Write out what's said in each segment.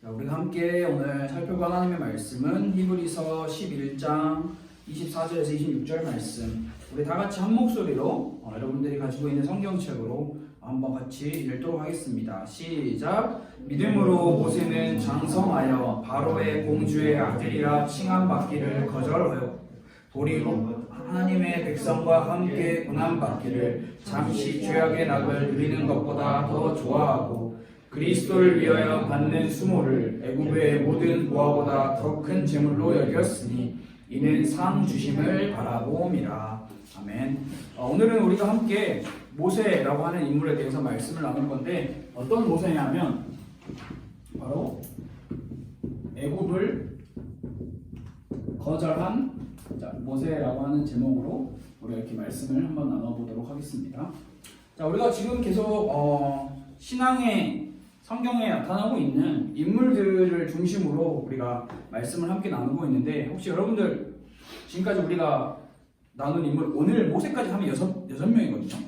자, 우리가 함께 오늘 살펴볼 하나님의 말씀은 히브리서 11장 24절에서 26절 말씀. 우리 다 같이 한 목소리로 여러분들이 가지고 있는 성경책으로 한번 같이 읽도록 하겠습니다. 시작. 믿음으로 모세는 장성하여 바로의 공주의 아들이라 칭함받기를 거절하여 도리로 하나님의 백성과 함께 고난받기를 잠시 죄악의 낙을 누리는 것보다 더 좋아하고 그리스도를 위하여 받는 수모를 애굽의 모든 보화보다 더 큰 재물로 여겼으니 이는 상 주심을 바라봅니다. 아멘. 오늘은 우리가 함께 모세라고 하는 인물에 대해서 말씀을 나눌 건데 어떤 모세냐면 바로 애굽을 거절한 모세라고 하는 제목으로 우리가 이렇게 말씀을 한번 나눠보도록 하겠습니다. 자, 우리가 지금 계속 신앙의 성경에 나타나고 있는 인물들을 중심으로 우리가 말씀을 함께 나누고 있는데 혹시 여러분들 지금까지 우리가 나눈 인물 오늘 모세까지 하면 여섯 명이거든요.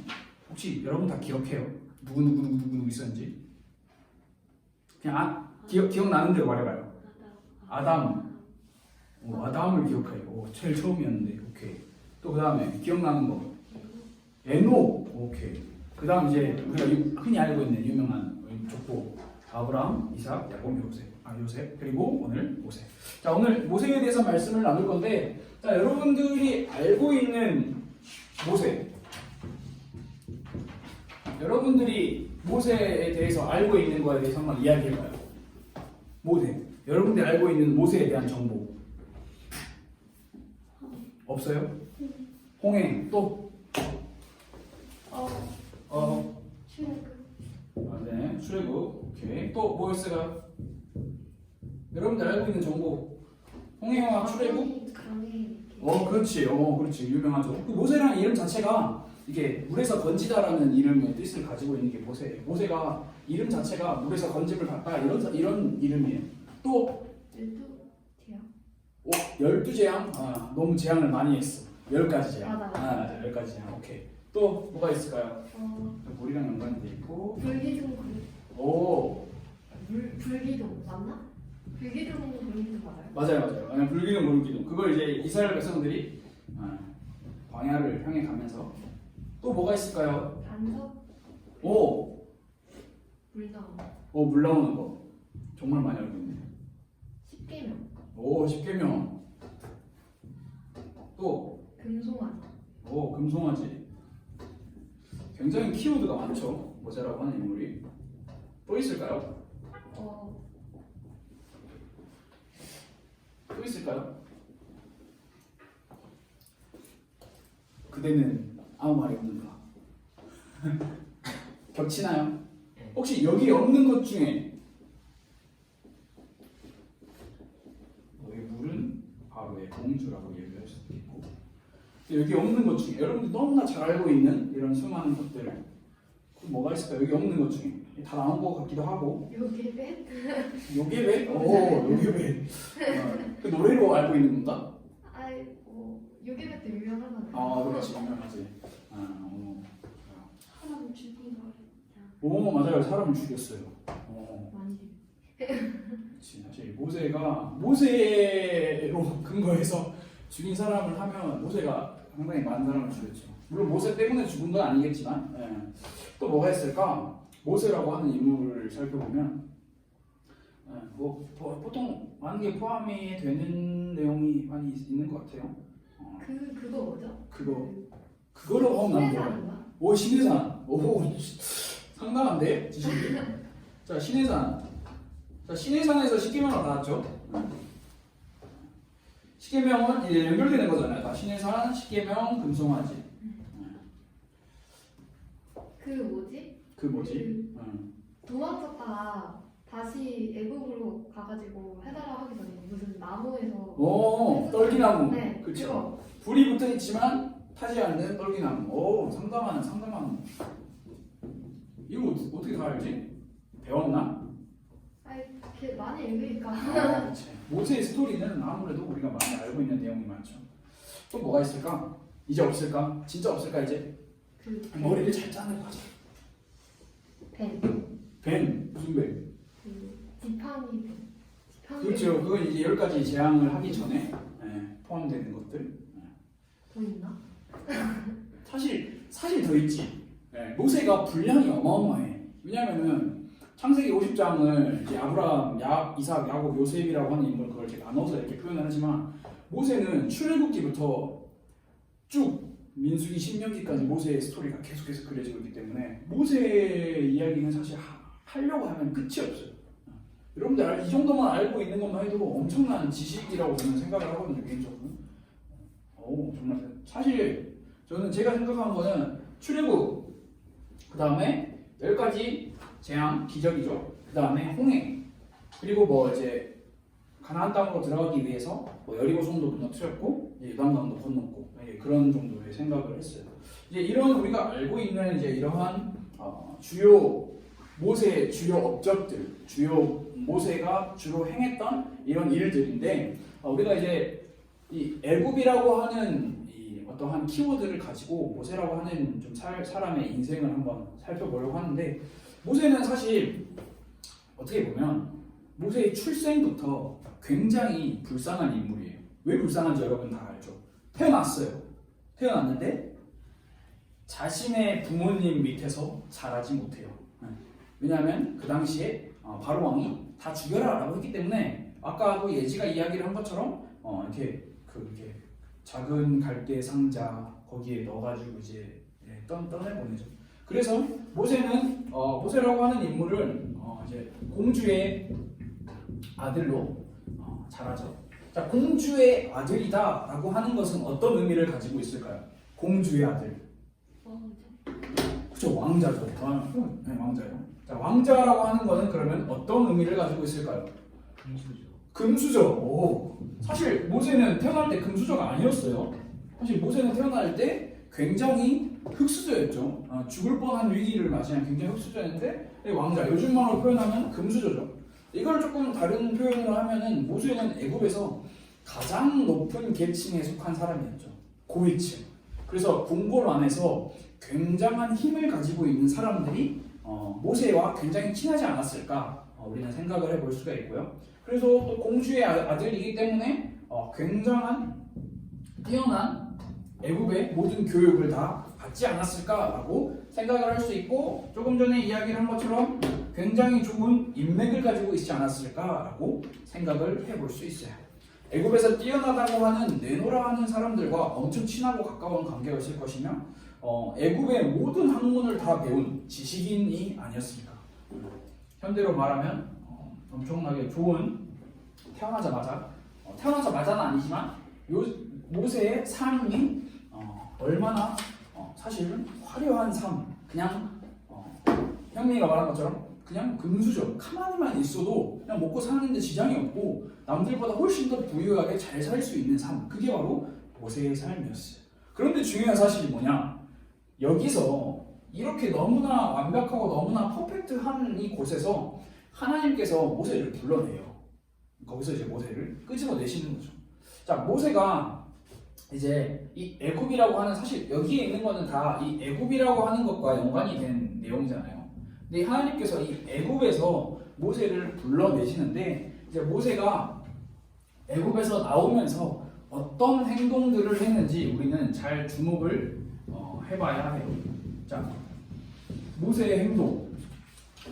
혹시 여러분 다 기억해요? 누구 있었는지? 그냥 기억나는 대로 말해봐요. 아담. 아담을 기억해요. 제일 처음이었는데. 오케이. 또 그 다음에 기억나는 거. 에녹. 오케이. 그 다음 이제 우리가 흔히 알고 있는 유명한 족보 아브라함, 이삭, 야곱, 요셉 그리고 오늘 모세. 자, 오늘 모세에 대해서 말씀을 나눌 건데 자, 여러분들이 알고 있는 모세, 여러분들이 모세에 대해서 알고 있는 거에 대해서 한번 이야기해봐요. 모세, 여러분들이 알고 있는 모세에 대한 정보 없어요? 홍해 또? 네, 출애굽. 오케이. 또 뭐였어요? 여러분들 알고 있는 정보. 홍해와 출애굽. 그렇지. 그렇지. 유명하죠. 그 모세라는 이름 자체가 이게 물에서 건지다라는 이름의 뜻을 가지고 있는 게 모세예요. 모세가 이름 자체가 물에서 건짐을 받다 이런 이름이에요. 또 12재앙. 너무 재앙을 많이 했어. 10가지 재앙. 맞아. 10가지 재앙. 오케이. 또 뭐가 있을까요? 물이랑 연관돼 있고. 불기둥. 불기둥 맞나? 불기둥 맞아요. 맞아요. 불기둥, 물기둥. 그걸 이제 이스라엘 백성들이 광야를 향해 가면서 또 뭐가 있을까요? 반석. 물 나오는 거. 정말 많이 알고 있네. 10계명. 10계명. 또 금송아지. 금송아지. 굉장히 키워드가 많죠. 모세라고 하는 인물이. 또 있을까요? 또 있을까요? 그대는 아무 말이 없는가? 겹치나요? 혹시 여기 없는 것 중에 너의 물은 바로의 공주라고 얘기할 수도 있고 여기 없는 것 중에 여러분들 너무나 잘 알고 있는 이런 수많은 것들 뭐가 있을까요? 여기 없는 것 중에 다 나온 것 같기도 하고 요게벳? 요게벳? 요게벳. 그 노래로 알고 있는 건가? 요게벳도 유명하잖아요. 그렇지. 유명하지. 사람 죽인 거. 맞아요. 사람을 죽였어요. 많이. 그렇지. 사실 모세로 근거해서 죽인 사람을 하면 모세가 상당히 많은 사람을 죽였죠. 물론 모세 때문에 죽은 건 아니겠지만 또 뭐가 있을까? 모세라고 하는 인물을 살펴보면 보통 많은 게 포함이 되는 내용이 많이 있는 것 같아요. 그거 뭐죠? 그거로 하면 신해산인가? 신해산. 상당한데 지식이. 자, 신해산. 자, 신해산에서 십계명을 받았죠. 십계명은 이제 연결되는 거잖아요. 다 신해산, 십계명, 금송아지. 그 뭐지? 도망쳤다가 다시 애굽으로 가가지고 해달라고 하기 전에 무슨 나무에서 떨기나무. 네, 그렇죠. 불이 붙어 있지만 타지 않는 떨기나무. 상당한. 이거 어떻게 다 알지? 배웠나? 많이 읽으니까. 그렇지. 모세의 스토리는 아무래도 우리가 많이 알고 있는 내용이 많죠. 또 뭐가 있을까? 이제 없을까? 진짜 없을까 이제? 머리를 잘 짜는 거죠. 벤. 벤 무슨 벤? 지팡이 벤. 그렇죠. 그건 이제 10가지 재앙을 하기 전에 포함되는 것들. 뭐 있나? 사실 더 있지. 모세가 분량이 어마어마해. 왜냐면은 창세기 50장을 이제 아브라함, 이삭, 야곱, 요셉이라고 하는 인물 그걸 이렇게 나눠서 이렇게 표현을 하지만 모세는 출애굽기부터 쭉 민수기, 신명기까지 모세의 스토리가 계속해서 그려지고 있기 때문에 모세의 이야기는 사실 하려고 하면 끝이 없어요. 여러분들 이 정도만 알고 있는 것만 해도 엄청난 지식이라고 저는 생각을 하거든요, 개인적으로. 정말 사실 저는 제가 생각하는 거는 출애굽, 그 다음에 10가지 재앙, 기적이죠. 그 다음에 홍해, 그리고 뭐 이제 가나안 땅으로 들어가기 위해서 뭐 여리고 성도 무너뜨렸고 요단강도 건넜고 그런 정도의 생각을 했어요. 이제 이런 우리가 알고 있는 이제 이러한 주요 모세의 주요 업적들, 주요 모세가 주로 행했던 이런 일들인데 우리가 이제 이 애굽이라고 하는 이 어떠한 키워드를 가지고 모세라고 하는 좀 사람의 인생을 한번 살펴보려고 하는데 모세는 사실 어떻게 보면 모세의 출생부터 굉장히 불쌍한 인물이에요. 왜 불쌍한지 여러분 다 알죠? 태어났는데 자신의 부모님 밑에서 자라지 못해요. 왜냐하면 그 당시에 바로 왕이 다 죽여라 라고 했기 때문에 아까도 예지가 이야기를 한 것처럼 이렇게 작은 갈대 상자 거기에 넣어가지고 이제 떠내보내죠. 그래서 모세는 모세라고 하는 인물을 이제 공주의 아들로 자라죠. 자, 공주의 아들이다라고 하는 것은 어떤 의미를 가지고 있을까요? 공주의 아들. 그렇죠, 왕자죠. 네, 왕자요. 자, 왕자라고 하는 것은 그러면 어떤 의미를 가지고 있을까요? 금수저. 사실 모세는 태어날 때 금수저가 아니었어요. 사실 모세는 태어날 때 굉장히 흙수저였죠. 죽을 뻔한 위기를 맞이한 굉장히 흙수저였는데 왕자, 요즘 말로 표현하면 금수저죠. 이걸 조금 다른 표현으로 하면은 모세는 애굽에서 가장 높은 계층에 속한 사람이었죠. 고위층. 그래서 궁궐 안에서 굉장한 힘을 가지고 있는 사람들이 모세와 굉장히 친하지 않았을까 우리는 생각을 해볼 수가 있고요. 그래서 또 공주의 아들이기 때문에 굉장한 뛰어난 애굽의 모든 교육을 다 받지 않았을까라고 생각을 할 수 있고 조금 전에 이야기를 한 것처럼 굉장히 좋은 인맥을 가지고 있지 않았을까라고 생각을 해볼 수 있어요. 애굽에서 뛰어나다고 하는 네노라 하는 사람들과 엄청 친하고 가까운 관계가 있을 것이며 애굽의 모든 학문을 다 배운 지식인이 아니었습니다. 현대로 말하면 엄청나게 좋은 태어나자마자는 아니지만 모세의 삶이 얼마나 사실은 화려한 삶, 그냥 형미가 말한 것처럼 그냥 금수저, 가만히만 있어도 그냥 먹고 사는데 지장이 없고 남들보다 훨씬 더 부유하게 잘 살 수 있는 삶, 그게 바로 모세의 삶이었어요. 그런데 중요한 사실이 뭐냐? 여기서 이렇게 너무나 완벽하고 너무나 퍼펙트한 이 곳에서 하나님께서 모세를 불러내요. 거기서 이제 모세를 끄집어내시는 거죠. 자, 모세가 이제 이 애굽이라고 하는, 사실 여기에 있는 거는 다 이 애굽이라고 하는 것과 연관이 된 내용이잖아요. 근데 하나님께서 이 애굽에서 모세를 불러내시는데 이제 모세가 애굽에서 나오면서 어떤 행동들을 했는지 우리는 잘 주목을 해봐야 해요. 자, 모세의 행동.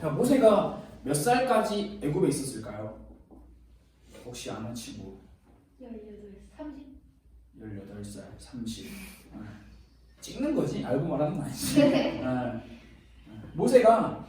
자, 모세가 몇 살까지 애굽에 있었을까요? 혹시 아는 친구? 18살, 30. 찍는 거지? 알고 말하는 거 아니지? 모세가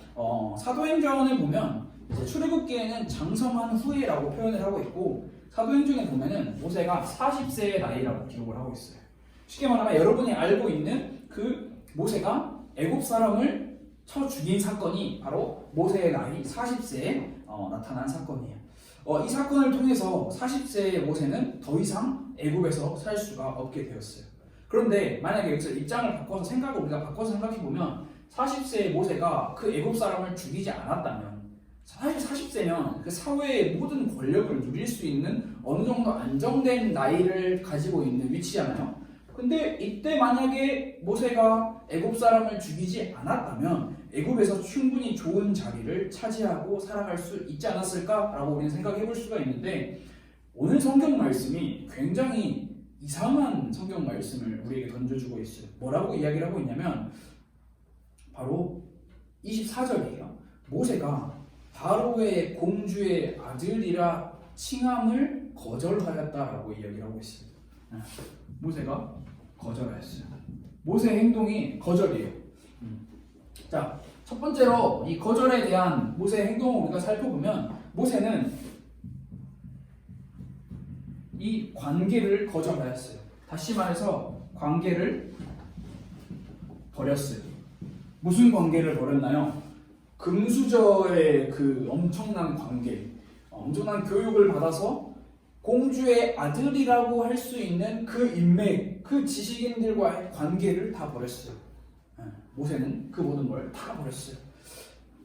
사도행전에 보면 이제 출애굽기에는 장성한 후에라고 표현을 하고 있고 사도행전에 보면은 모세가 40세의 나이라고 기록을 하고 있어요. 쉽게 말하면 여러분이 알고 있는 그 모세가 애굽 사람을 쳐 죽인 사건이 바로 모세의 나이 40세에 나타난 사건이에요. 이 사건을 통해서 40세의 모세는 더 이상 애굽에서 살 수가 없게 되었어요. 그런데 만약에 여기서 입장을 바꿔서 생각해 보면 40세의 모세가 그 애굽 사람을 죽이지 않았다면 사실 40세면 그 사회의 모든 권력을 누릴 수 있는 어느 정도 안정된 나이를 가지고 있는 위치잖아요. 근데 이때 만약에 모세가 애굽 사람을 죽이지 않았다면 애굽에서 충분히 좋은 자리를 차지하고 살아갈 수 있지 않았을까라고 우리는 생각해 볼 수가 있는데, 오늘 성경 말씀이 굉장히 이상한 성경 말씀을 우리에게 던져주고 있어요. 뭐라고 이야기를 하고 있냐면 바로 24절이에요. 모세가 바로의 공주의 아들이라 칭함을 거절하였다라고 이야기를 하고 있습니다. 모세가 거절하였어요. 모세의 행동이 거절이에요. 자, 첫 번째로 이 거절에 대한 모세의 행동을 우리가 살펴보면, 모세는 이 관계를 거절하였어요. 다시 말해서 관계를 버렸어요. 무슨 관계를 버렸나요? 금수저의 그 엄청난 관계, 엄청난 교육을 받아서 공주의 아들이라고 할 수 있는 그 인맥, 그 지식인들과의 관계를 다 버렸어요. 모세는 그 모든 걸 다 버렸어요.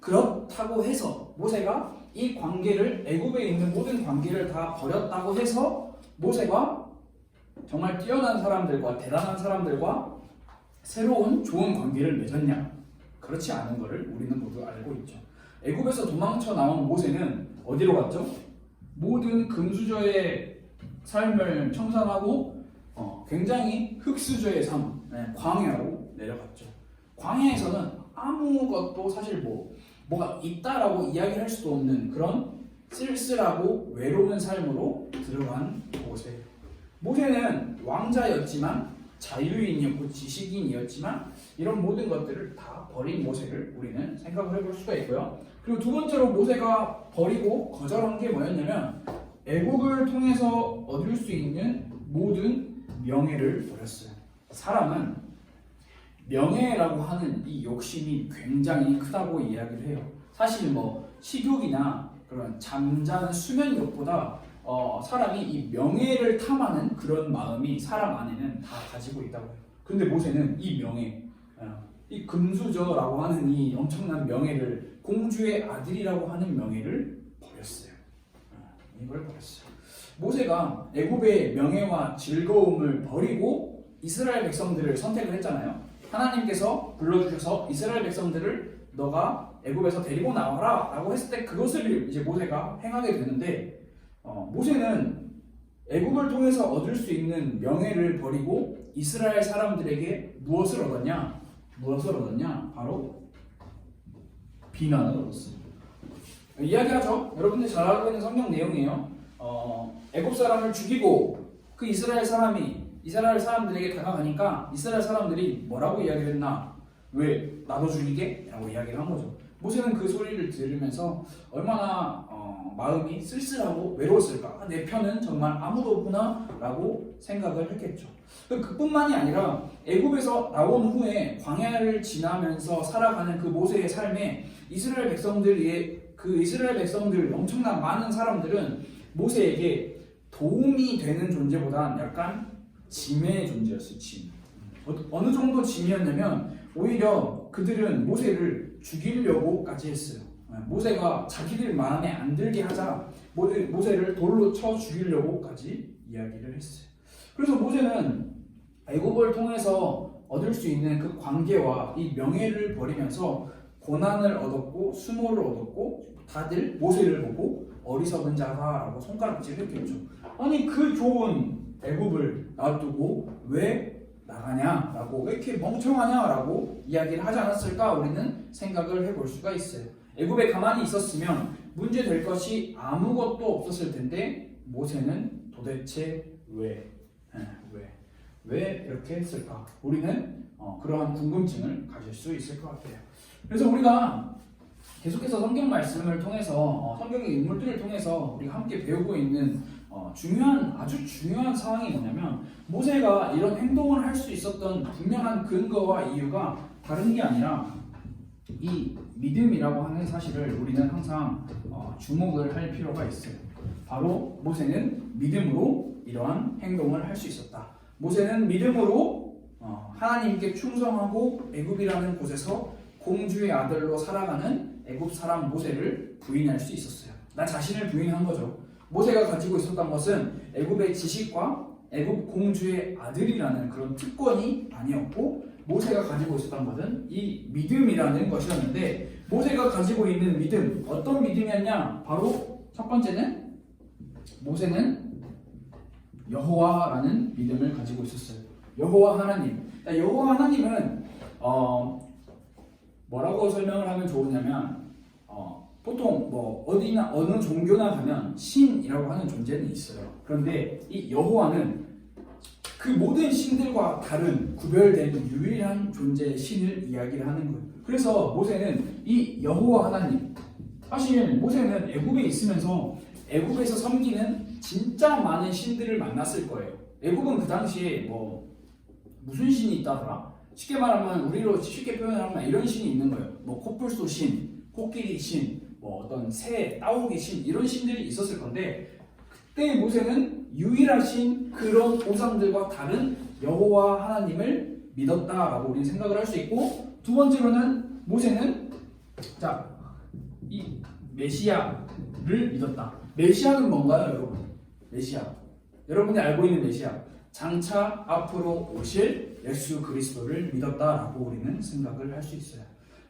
그렇다고 해서 모세가 이 관계를, 애굽에 있는 모든 관계를 다 버렸다고 해서 모세가 정말 뛰어난 사람들과 대단한 사람들과 새로운 좋은 관계를 맺었냐? 그렇지 않은 것을 우리는 모두 알고 있죠. 애굽에서 도망쳐 나온 모세는 어디로 갔죠? 모든 금수저의 삶을 청산하고 굉장히 흙수저의 삶, 광야로 내려갔죠. 광야에서는 아무것도 사실 뭐가 있다라고 이야기할 수도 없는 그런 쓸쓸하고 외로운 삶으로 들어간 모세. 모세는 왕자였지만, 자유인이었고 지식인이었지만, 이런 모든 것들을 다 버린 모세를 우리는 생각을 해볼 수가 있고요. 그리고 두 번째로 모세가 버리고 거절한 게 뭐였냐면, 애국을 통해서 얻을 수 있는 모든 명예를 버렸어요. 사람은 명예라고 하는 이 욕심이 굉장히 크다고 이야기를 해요. 사실 식욕이나 그런 잠자는 수면욕보다 사람이 이 명예를 탐하는 그런 마음이 사람 안에는 다 가지고 있다고 해요. 근데 모세는 이 명예, 이 금수저라고 하는 이 엄청난 명예를, 공주의 아들이라고 하는 명예를 버렸어요. 이걸 버렸어요. 모세가 애굽의 명예와 즐거움을 버리고 이스라엘 백성들을 선택을 했잖아요. 하나님께서 불러주셔서 이스라엘 백성들을 너가 애굽에서 데리고 나와라 라고 했을 때 그것을 이제 모세가 행하게 되는데, 모세는 애굽을 통해서 얻을 수 있는 명예를 버리고 이스라엘 사람들에게 무엇을 얻었냐? 바로 비난을 얻었어요. 이야기하죠. 여러분들 잘 알고 있는 성경 내용이에요. 애굽 사람을 죽이고 그 이스라엘 사람들에게 다가가니까 이스라엘 사람들이 뭐라고 이야기를 했나? 왜 나도 죽이게? 라고 이야기를 한 거죠. 모세는 그 소리를 들으면서 얼마나 마음이 쓸쓸하고 외로웠을까? 내 편은 정말 아무도 없구나 라고 생각을 했겠죠. 그뿐만이 아니라 애굽에서 나온 후에 광야를 지나면서 살아가는 그 모세의 삶에 이스라엘 백성들 엄청난 많은 사람들은 모세에게 도움이 되는 존재보다는 약간 짐의 존재였어요. 짐. 어느 정도 짐이었냐면 오히려 그들은 모세를 죽이려고까지 했어요. 모세가 자기들 마음에 안 들게 하자 모세를 돌로 쳐 죽이려고까지 이야기를 했어요. 그래서 모세는 애굽을 통해서 얻을 수 있는 그 관계와 이 명예를 버리면서 고난을 얻었고 수모를 얻었고, 다들 모세를 보고 어리석은 자다라고 손가락질을 했겠죠. 아니 그 좋은 애굽을 놔두고 왜 나가냐라고, 왜 이렇게 멍청하냐라고 이야기를 하지 않았을까 우리는 생각을 해볼 수가 있어요. 애굽에 가만히 있었으면 문제될 것이 아무것도 없었을 텐데 모세는 도대체 왜 이렇게 했을까? 우리는 그러한 궁금증을 가질 수 있을 것 같아요. 그래서 우리가 계속해서 성경 말씀을 통해서 성경의 인물들을 통해서 우리가 함께 배우고 있는 아주 중요한 상황이 뭐냐면, 모세가 이런 행동을 할 수 있었던 분명한 근거와 이유가 다른 게 아니라 이 믿음이라고 하는 사실을 우리는 항상 주목을 할 필요가 있어요. 바로 모세는 믿음으로 이러한 행동을 할 수 있었다. 모세는 믿음으로 하나님께 충성하고 애굽이라는 곳에서 공주의 아들로 살아가는 애굽 사람 모세를 부인할 수 있었어요. 나 자신을 부인한 거죠. 모세가 가지고 있었던 것은 애굽의 지식과 애굽 공주의 아들이라는 그런 특권이 아니었고, 모세가 가지고 있었던 것은 이 믿음이라는 것이었는데 모세가 가지고 있는 믿음 어떤 믿음이었냐? 바로 첫 번째는 모세는 여호와라는 믿음을 가지고 있었어요. 여호와 하나님. 여호와 하나님은 뭐라고 설명을 하면 좋으냐면 보통 뭐 어디나 어느 종교나 가면 신이라고 하는 존재는 있어요. 그런데 이 여호와는 그 모든 신들과 다른 구별된 유일한 존재의 신을 이야기를 하는 거예요. 그래서 모세는 이 여호와 하나님, 사실 모세는 애굽에 있으면서 애굽에서 섬기는 진짜 많은 신들을 만났을 거예요. 애굽은 그 당시에 뭐 무슨 신이 있다더라? 쉽게 말하면 우리로 쉽게 표현하면 이런 신이 있는 거예요. 뭐 코뿔소 신, 코끼리 신, 뭐 어떤 새, 따오기 신 이런 신들이 있었을 건데 그때 모세는 유일하신 그런 우상들과 다른 여호와 하나님을 믿었다라고 우리는 생각을 할 수 있고 두 번째로는 모세는 이 메시아를 믿었다. 메시아는 뭔가요, 여러분? 메시아. 여러분이 알고 있는 메시아. 장차 앞으로 오실 예수 그리스도를 믿었다라고 우리는 생각을 할 수 있어요.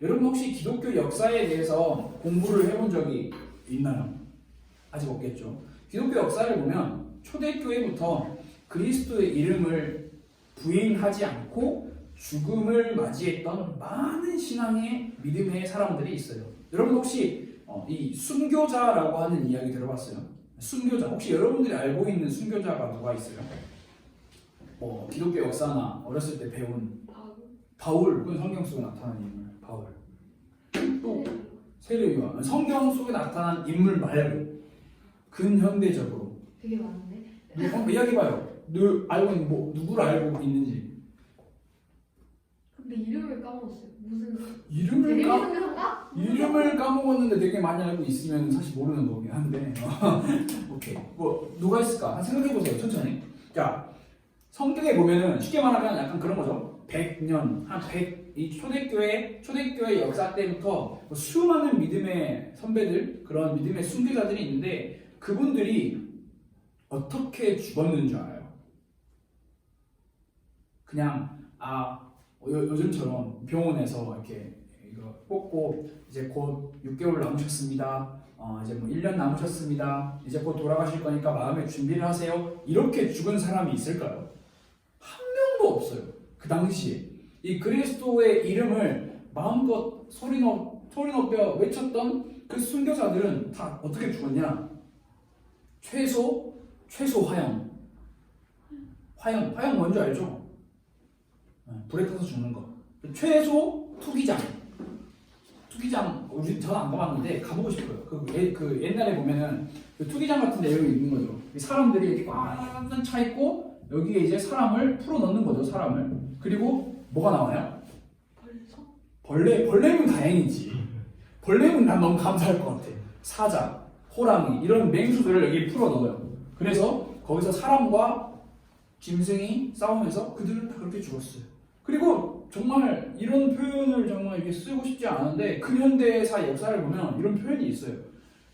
여러분 혹시 기독교 역사에 대해서 공부를 해본 적이 있나요? 아직 없겠죠. 기독교 역사를 보면 초대교회부터 그리스도의 이름을 부인하지 않고 죽음을 맞이했던 많은 신앙의 믿음의 사람들이 있어요. 여러분 혹시 이 순교자라고 하는 이야기 들어봤어요? 순교자 혹시 여러분들이 알고 있는 순교자가 누가 있어요? 기독교 역사나 어렸을 때 배운 바울, 그건 성경 속에 나타난 인물 바울. 또 세례요한, 성경 속에 나타난 인물 말고 근현대적으로 되게 많은데. 한번 이야기해봐요. 알고 있는 누구를 알고 있는지. 근데 이름을 까먹었어요. 무슨 이름을 까먹었는데 되게 많이 알고 있으면 사실 모르는 거긴 한데. 오케이. 누가 있을까? 생각해 보세요. 천천히. 자, 성경에 보면은 쉽게 말하면 약간 그런 거죠. 100년, 이 초대교회 역사 때부터 수많은 믿음의 선배들, 그런 믿음의 순교자들이 있는데 그분들이 어떻게 죽었는 줄 알아요? 그냥 요즘처럼 병원에서 이렇게 이거 뽑고 이제 곧 6개월 남으셨습니다. 이제 뭐 1년 남으셨습니다. 이제 곧 돌아가실 거니까 마음의 준비를 하세요. 이렇게 죽은 사람이 있을까요? 한 명도 없어요. 그 당시에 이 그리스도의 이름을 마음껏 소리 높여 외쳤던 그 순교자들은 다 어떻게 죽었냐? 최소 화형 뭔지 알죠? 불에 타서 죽는 거. 최소 투기장 저는 안 가봤는데 가보고 싶어요. 그 옛날에 보면은 그 투기장 같은 데 여기 있는 거죠. 사람들이 이렇게 꽉 차 있고 여기에 이제 사람을 풀어 넣는 거죠. 사람을. 그리고 뭐가 나와요? 벌레면 다행이지. 벌레면 난 너무 감사할 것 같아. 사자, 호랑이 이런 맹수들을 여기 풀어 넣어요. 그래서 거기서 사람과 짐승이 싸우면서 그들은 다 그렇게 죽었어요. 그리고 정말 이런 표현을 정말 이렇게 쓰고 싶지 않은데 근현대사 역사를 보면 이런 표현이 있어요.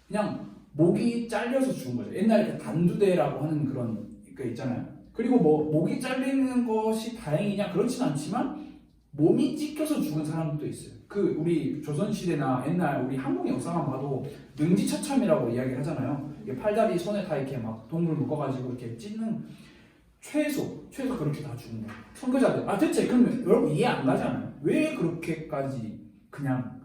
그냥 목이 잘려서 죽은 거죠. 옛날에 단두대라고 하는 그런 거 있잖아요. 그리고 목이 잘리는 것이 다행이냐 그렇진 않지만 몸이 찢겨서 죽은 사람도 있어요. 우리 조선시대나 옛날 우리 한국 역사만 봐도 능지처참이라고 이야기를 하잖아요. 이게 팔다리 손에 다 이렇게 막 동물 묶어가지고 이렇게 찢는 최소 그렇게 다 죽은 거예요. 선교자들. 대체 그러면 여러분 이해 안 가잖아요. 왜 그렇게까지 그냥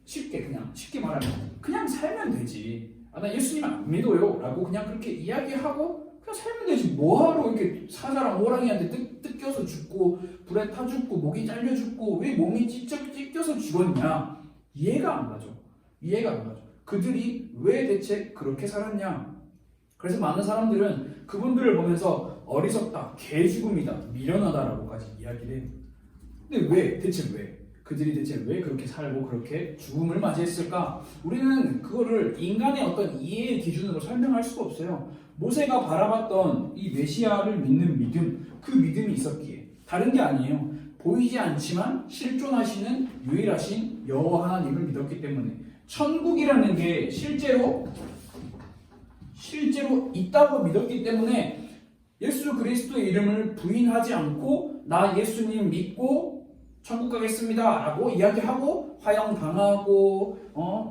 쉽게 말하면 그냥 살면 되지. 나 예수님 안 믿어요 라고 그냥 그렇게 이야기하고 그냥 살면 되지. 뭐하러 이렇게 사자랑 호랑이한테 뜯겨서 죽고 불에 타 죽고 목이 잘려 죽고 왜 몸이 찢겨서 죽었냐. 이해가 안 가죠. 그들이 왜 대체 그렇게 살았냐. 그래서 많은 사람들은 그분들을 보면서 어리석다, 개죽음이다, 미련하다라고까지 이야기를 해요. 근데 대체 왜? 그들이 대체 왜 그렇게 살고 그렇게 죽음을 맞이했을까? 우리는 그거를 인간의 어떤 이해의 기준으로 설명할 수가 없어요. 모세가 바라봤던 이 메시아를 믿는 믿음, 그 믿음이 있었기에 다른 게 아니에요. 보이지 않지만 실존하시는 유일하신 여호와 하나님을 믿었기 때문에 천국이라는 게 실제로 있다고 믿었기 때문에 예수 그리스도의 이름을 부인하지 않고 나 예수님 믿고 천국 가겠습니다 라고 이야기하고 화형당하고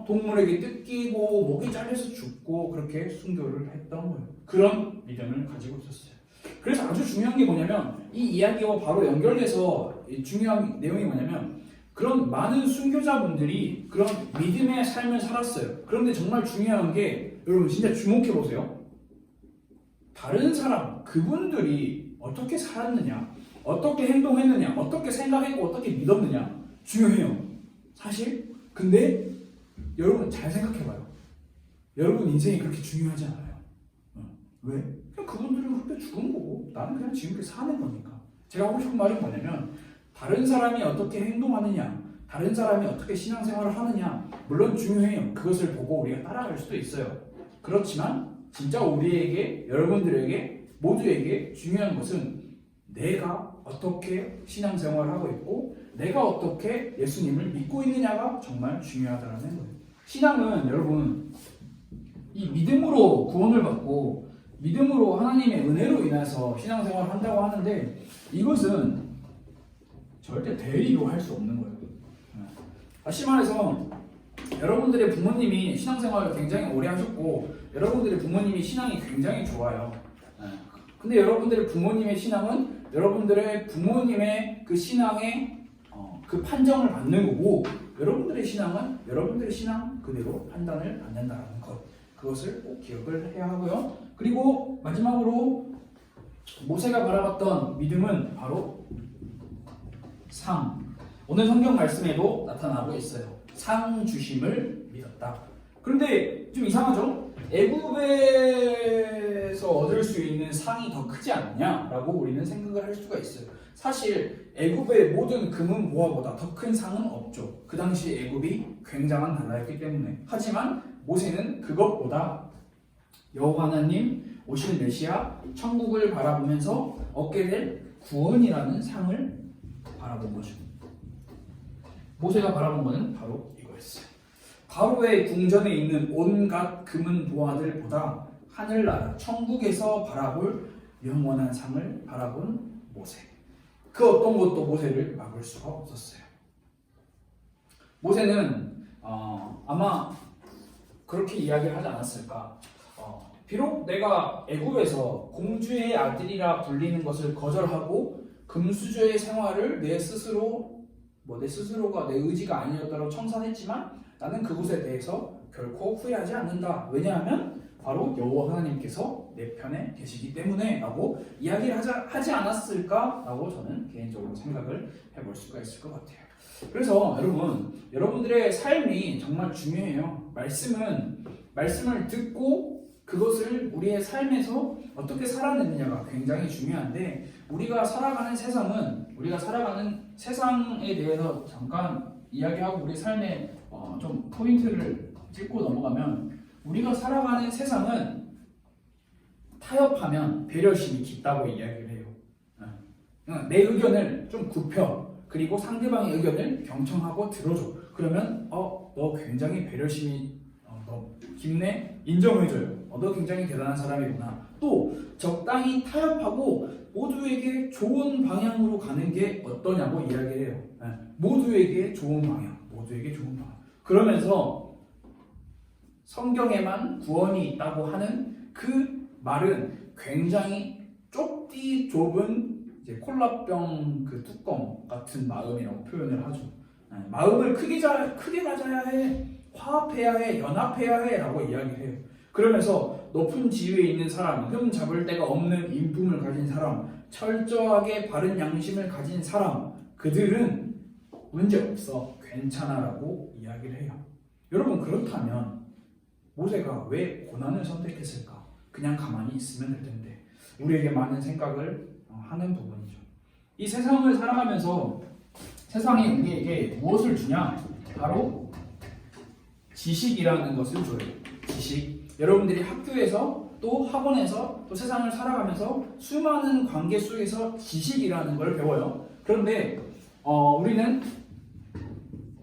동물에게 뜯기고 목이 잘려서 죽고 그렇게 순교를 했던 거예요. 그런 믿음을 가지고 있었어요. 그래서 아주 중요한 게 뭐냐면 이 이야기와 바로 연결돼서 중요한 내용이 뭐냐면 그런 많은 순교자분들이 그런 믿음의 삶을 살았어요. 그런데 정말 중요한 게 여러분 진짜 주목해 보세요. 다른 사람, 그분들이 어떻게 살았느냐, 어떻게 행동했느냐, 어떻게 생각했고 어떻게 믿었느냐 중요해요. 사실. 근데 여러분 잘 생각해봐요. 여러분 인생이 그렇게 중요하지 않아요. 왜? 그냥 그분들은 그때 죽은 거고 나는 그냥 지금까지 사는 거니까. 제가 하고 싶은 말은 뭐냐면 다른 사람이 어떻게 행동하느냐, 다른 사람이 어떻게 신앙생활을 하느냐 물론 중요해요. 그것을 보고 우리가 따라갈 수도 있어요. 그렇지만 진짜 우리에게, 여러분들에게, 모두에게 중요한 것은 내가 어떻게 신앙생활을 하고 있고 내가 어떻게 예수님을 믿고 있느냐가 정말 중요하다는 거예요. 신앙은 여러분 이 믿음으로 구원을 받고 믿음으로 하나님의 은혜로 인해서 신앙생활을 한다고 하는데 이것은 절대 대리로 할 수 없는 거예요. 다시 말해서 여러분들의 부모님이 신앙생활을 굉장히 오래 하셨고 여러분들의 부모님이 신앙이 굉장히 좋아요. 근데 여러분들의 부모님의 신앙은 여러분들의 부모님의 그 신앙의 그 판정을 받는 거고 여러분들의 신앙은 여러분들의 신앙 그대로 판단을 받는다는 것. 그것을 꼭 기억을 해야 하고요. 그리고 마지막으로 모세가 바라봤던 믿음은 바로 상. 오늘 성경 말씀에도 나타나고 있어요. 상 주심을 믿었다. 그런데 좀 이상하죠? 애굽에서 얻을 수 있는 상이 더 크지 않느냐라고 우리는 생각을 할 수가 있어요. 사실 애굽의 모든 금은 보화보다 더 큰 상은 없죠. 그 당시 애굽이 굉장한 나라였기 때문에. 하지만 모세는 그것보다 여호와 하나님 오실 메시아 천국을 바라보면서 얻게 될 구원이라는 상을 바라본 거죠. 모세가 바라본 것은 바로 이거였어요. 바로의 궁전에 있는 온갖 금은 보화들보다 하늘나라 천국에서 바라볼 영원한 상을 바라본 모세. 그 어떤 것도 모세를 막을 수가 없었어요. 모세는 아마 그렇게 이야기를 하지 않았을까. 비록 내가 애굽에서 공주의 아들이라 불리는 것을 거절하고 금수저의 생활을 내 스스로가 내 의지가 아니었다고 청산했지만 나는 그것에 대해서 결코 후회하지 않는다. 왜냐하면 바로 여호와 하나님께서 내 편에 계시기 때문에 라고 이야기를 하지 않았을까 라고 저는 개인적으로 생각을 해볼 수가 있을 것 같아요. 그래서 여러분들의 삶이 정말 중요해요. 말씀을 듣고 그것을 우리의 삶에서 어떻게 살아내느냐가 굉장히 중요한데 우리가 살아가는 세상에 대해서 잠깐 이야기하고 우리 삶에 좀 포인트를 찍고 넘어가면 우리가 살아가는 세상은 타협하면 배려심이 깊다고 이야기를 해요. 내 의견을 좀 굽혀. 그리고 상대방의 의견을 경청하고 들어줘. 그러면 너 굉장히 배려심이 너 깊네? 인정해줘요. 너 굉장히 대단한 사람이구나. 또 적당히 타협하고 모두에게 좋은 방향으로 가는 게 어떠냐고 이야기를 해요. 모두에게 좋은 방향. 그러면서 성경에만 구원이 있다고 하는 그 말은 굉장히 좁은 이제 콜라병 그 뚜껑 같은 마음이라고 표현을 하죠. 마음을 크게 가져야 해, 화합해야 해, 연합해야 해 라고 이야기해요. 그러면서 높은 지위에 있는 사람, 흠 잡을 데가 없는 인품을 가진 사람, 철저하게 바른 양심을 가진 사람, 그들은 문제없어, 괜찮아 라고 이야기를 해요. 여러분 그렇다면 모세가 왜 고난을 선택했을까? 그냥 가만히 있으면 될 텐데 우리에게 많은 생각을 하는 부분이죠. 이 세상을 살아가면서 세상이 우리에게 무엇을 주냐? 바로 지식이라는 것을 줘요. 지식. 여러분들이 학교에서 또 학원에서 또 세상을 살아가면서 수많은 관계 속에서 지식이라는 걸 배워요. 그런데 우리는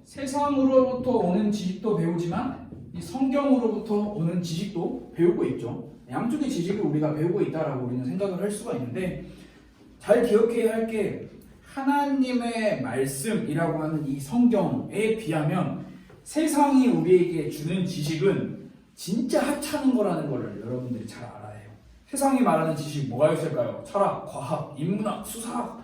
세상으로부터 오는 지식도 배우지만 이 성경으로부터 오는 지식도 배우고 있죠. 양쪽의 지식을 우리가 배우고 있다라고 우리는 생각을 할 수가 있는데 잘 기억해야 할 게 하나님의 말씀이라고 하는 이 성경에 비하면 세상이 우리에게 주는 지식은 진짜 하찮은 거라는 걸 여러분들이 잘 알아야 해요. 세상이 말하는 지식 뭐가 있을까요? 철학, 과학, 인문학, 수사학,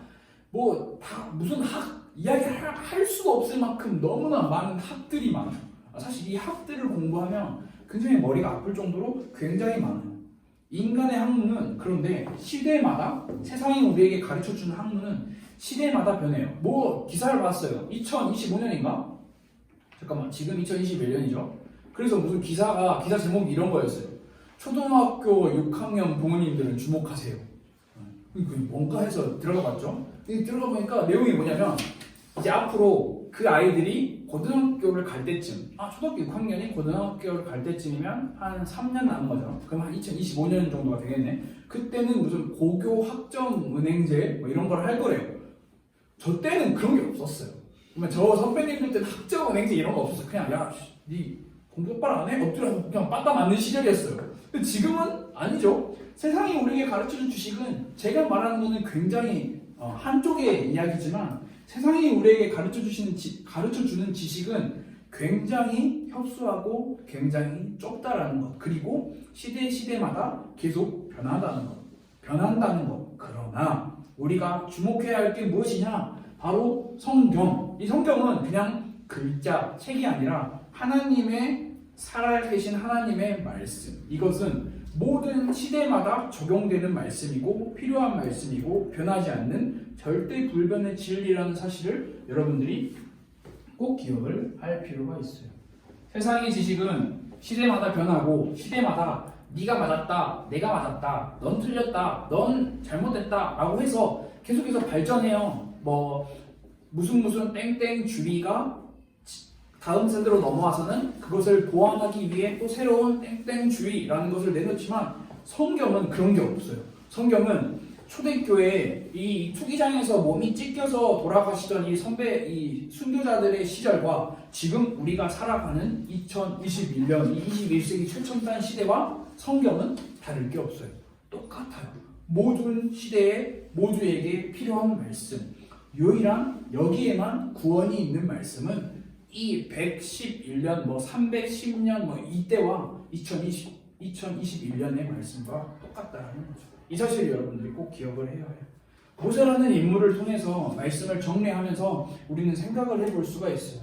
뭐 다 무슨 학 이야기할 수가 없을 만큼 너무나 많은 학들이 많아요. 사실 이 학들을 공부하면 굉장히 머리가 아플 정도로 굉장히 많아요. 인간의 학문은 그런데 시대마다 세상이 우리에게 가르쳐주는 학문은 시대마다 변해요. 뭐 기사를 봤어요. 2025년인가? 잠깐만, 지금 2021년이죠. 그래서 무슨 기사 제목이 이런 거였어요. 초등학교 6학년 부모님들은 주목하세요. 뭔가 해서 들어가 봤죠. 들어가 보니까 내용이 뭐냐면 이제 앞으로 그 아이들이 고등학교를 갈 때쯤, 초등학교 6학년이 고등학교를 갈 때쯤이면 한 3년 남은 거죠. 그럼 한 2025년 정도가 되겠네. 그때는 무슨 고교 학점 은행제 뭐 이런 걸 할 거래요. 저 때는 그런 게 없었어요. 그러면 저 선배님들 때는 학점 은행제 이런 거 없었어요. 그냥 야, 니 공부 똑바로 안 해? 엎드려서 그냥 빠따 맞는 시절이었어요. 근데 지금은 아니죠. 세상이 우리에게 가르쳐준 지식은 제가 말하는 거는 굉장히 한쪽의 이야기지만 세상이 우리에게 가르쳐주는 지식은 굉장히 협소하고 굉장히 좁다라는 것, 그리고 시대마다 계속 변한다는 것. 그러나 우리가 주목해야 할 게 무엇이냐? 바로 성경. 이 성경은 그냥 글자, 책이 아니라 하나님의 살아계신 하나님의 말씀. 이것은 모든 시대마다 적용되는 말씀이고 필요한 말씀이고 변하지 않는 절대 불변의 진리라는 사실을 여러분들이 꼭 기억을 할 필요가 있어요. 세상의 지식은 시대마다 변하고 시대마다 네가 맞았다, 내가 맞았다, 넌 틀렸다, 넌 잘못했다 라고 해서 계속해서 발전해요. 뭐 무슨 땡땡 주의가 다음 세대로 넘어와서는 그것을 보완하기 위해 또 새로운 땡땡주의라는 것을 내놓지만 성경은 그런 게 없어요. 성경은 초대교회 이 투기장에서 몸이 찢겨서 돌아가시던 이 순교자들의 시절과 지금 우리가 살아가는 2021년, 21세기 최첨단 시대와 성경은 다를 게 없어요. 똑같아요. 모든 시대에 모두에게 필요한 말씀. 유일한 여기에만 구원이 있는 말씀은 이 111년, 310년 이때와 2021년의 말씀과 똑같다는 거죠. 이 사실을 여러분들이 꼭 기억을 해야 해요. 모세라는 인물을 통해서 말씀을 정리하면서 우리는 생각을 해볼 수가 있어요.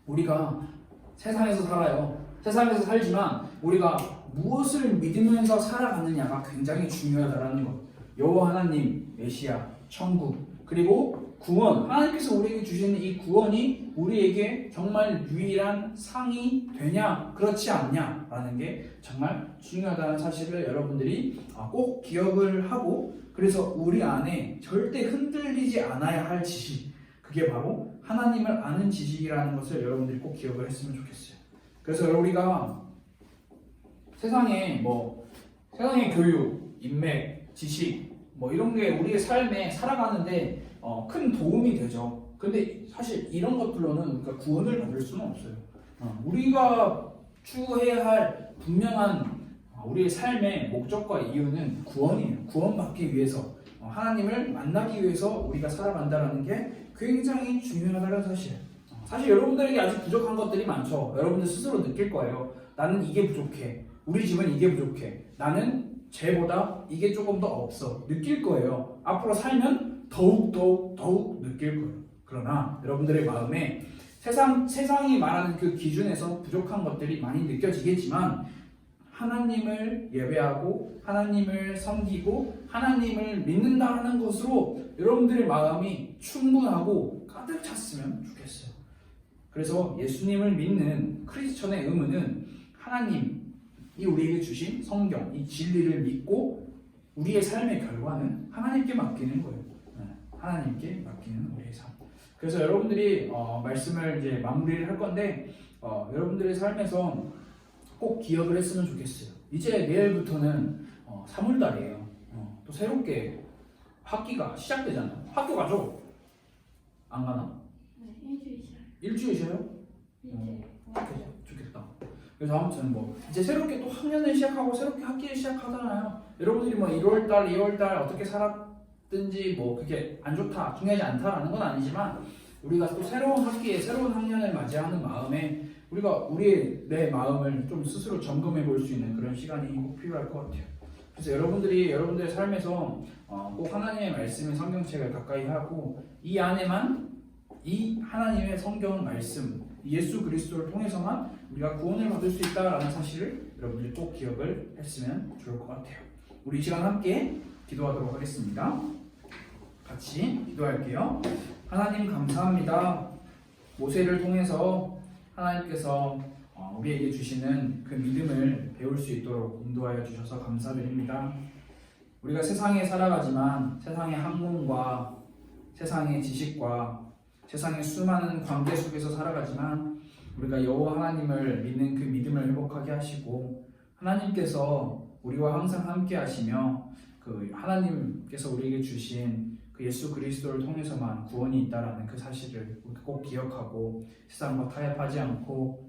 우리가 세상에서 살아요. 세상에서 살지만 우리가 무엇을 믿으면서 살아가느냐가 굉장히 중요하다는 것. 여호와 하나님, 메시아, 천국, 그리고 구원, 하나님께서 우리에게 주시는 이 구원이 우리에게 정말 유일한 상이 되냐 그렇지 않냐라는 게 정말 중요하다는 사실을 여러분들이 꼭 기억을 하고, 그래서 우리 안에 절대 흔들리지 않아야 할 지식, 그게 바로 하나님을 아는 지식이라는 것을 여러분들이 꼭 기억을 했으면 좋겠어요. 그래서 우리가 세상의 교육, 인맥, 지식 이런 게 우리의 삶에 살아가는데 큰 도움이 되죠. 근데 사실 이런 것들로는 우리가 구원을 받을 수는 없어요. 우리가 추구해야 할 분명한 우리의 삶의 목적과 이유는 구원이에요. 구원받기 위해서, 하나님을 만나기 위해서 우리가 살아간다는 게 굉장히 중요하다는 사실. 사실 여러분들에게 아직 부족한 것들이 많죠. 여러분들 스스로 느낄 거예요. 나는 이게 부족해. 우리 집은 이게 부족해. 나는 쟤보다 이게 조금 더 없어. 느낄 거예요. 앞으로 살면 더욱 느낄 거예요. 그러나 여러분들의 마음에 세상이 말하는 그 기준에서 부족한 것들이 많이 느껴지겠지만, 하나님을 예배하고 하나님을 섬기고 하나님을 믿는다는 것으로 여러분들의 마음이 충분하고 가득 찼으면 좋겠어요. 그래서 예수님을 믿는 크리스천의 의무는 하나님이 우리에게 주신 성경, 이 진리를 믿고 우리의 삶의 결과는 하나님께 맡기는 거예요. 하나님께 맡기는 우리의 삶. 그래서 여러분들이 말씀을 이제 마무리를 할 건데, 여러분들의 삶에서 꼭 기억을 했으면 좋겠어요. 이제 내일부터는 3월달이에요. 또 새롭게 학기가 시작되잖아요. 학교 가죠? 안 가나? 네, 일주일 쉬어요. 일주일 쉬어요? 일주일. 좋겠다. 그래서 아무튼 이제 새롭게 또 학년을 시작하고 새롭게 학기를 시작하잖아요. 여러분들이 1월달, 2월달 어떻게 든지 뭐 그게 안 좋다, 중요하지 않다라는 건 아니지만 우리가 또 새로운 학기에 새로운 학년을 맞이하는 마음에 우리가 우리의 내 마음을 좀 스스로 점검해 볼 수 있는 그런 시간이 꼭 필요할 것 같아요. 그래서 여러분들의 삶에서 꼭 하나님의 말씀의 성경책을 가까이 하고 이 안에만 이 하나님의 성경 말씀 예수 그리스도를 통해서만 우리가 구원을 받을 수 있다라는 사실을 여러분들이 꼭 기억을 했으면 좋을 것 같아요. 우리 이 시간 함께 기도하도록 하겠습니다. 같이 기도할게요. 하나님 감사합니다. 모세를 통해서 하나님께서 우리에게 주시는 그 믿음을 배울 수 있도록 인도하여 주셔서 감사드립니다. 우리가 세상에 살아가지만 세상의 학문과 세상의 지식과 세상의 수많은 관계 속에서 살아가지만 우리가 여호와 하나님을 믿는 그 믿음을 회복하게 하시고 하나님께서 우리와 항상 함께 하시며 그 하나님께서 우리에게 주신 그 예수 그리스도를 통해서만 구원이 있다라는 그 사실을 꼭 기억하고 세상과 타협하지 않고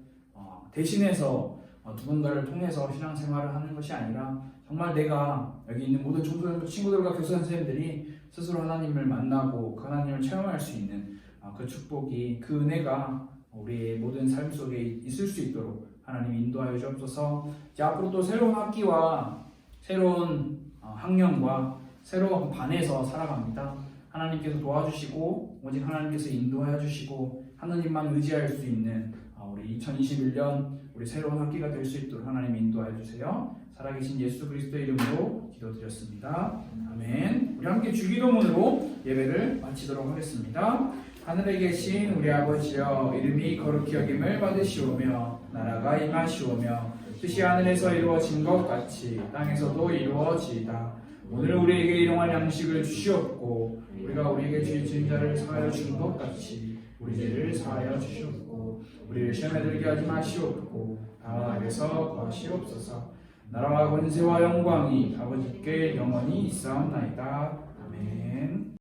대신해서 누군가를 통해서 신앙생활을 하는 것이 아니라 정말 내가 여기 있는 모든 청소년 친구들과 교수 선생님들이 스스로 하나님을 만나고 그 하나님을 체험할 수 있는 그 축복이 그 은혜가 우리의 모든 삶 속에 있을 수 있도록 하나님 인도하여 주옵소서. 이제 앞으로 또 새로운 학기와 새로운 학년과 새로운 반에서 살아갑니다. 하나님께서 도와주시고 오직 하나님께서 인도하여 주시고 하나님만 의지할 수 있는 우리 2021년 우리 새로운 학기가 될 수 있도록 하나님 인도하여 주세요. 살아계신 예수 그리스도의 이름으로 기도드렸습니다. 아멘. 우리 함께 주기도문으로 예배를 마치도록 하겠습니다. 하늘에 계신 우리 아버지여, 이름이 거룩히 여김을 받으시오며 나라가 임하시오며 뜻이 하늘에서 이루어진 것 같이 땅에서도 이루어지이다. 오늘 우리에게 일용할 양식을 주시옵고 우리가 우리에게 죄 지은 자를 사하여 준 것 같이 우리 죄를 사하여 주시옵고 우리를 시험에 들게 하지 마시옵고 다만 악에서 구하시옵소서. 나라와 권세와 영광이 아버지께 영원히 있사옵나이다. 아멘.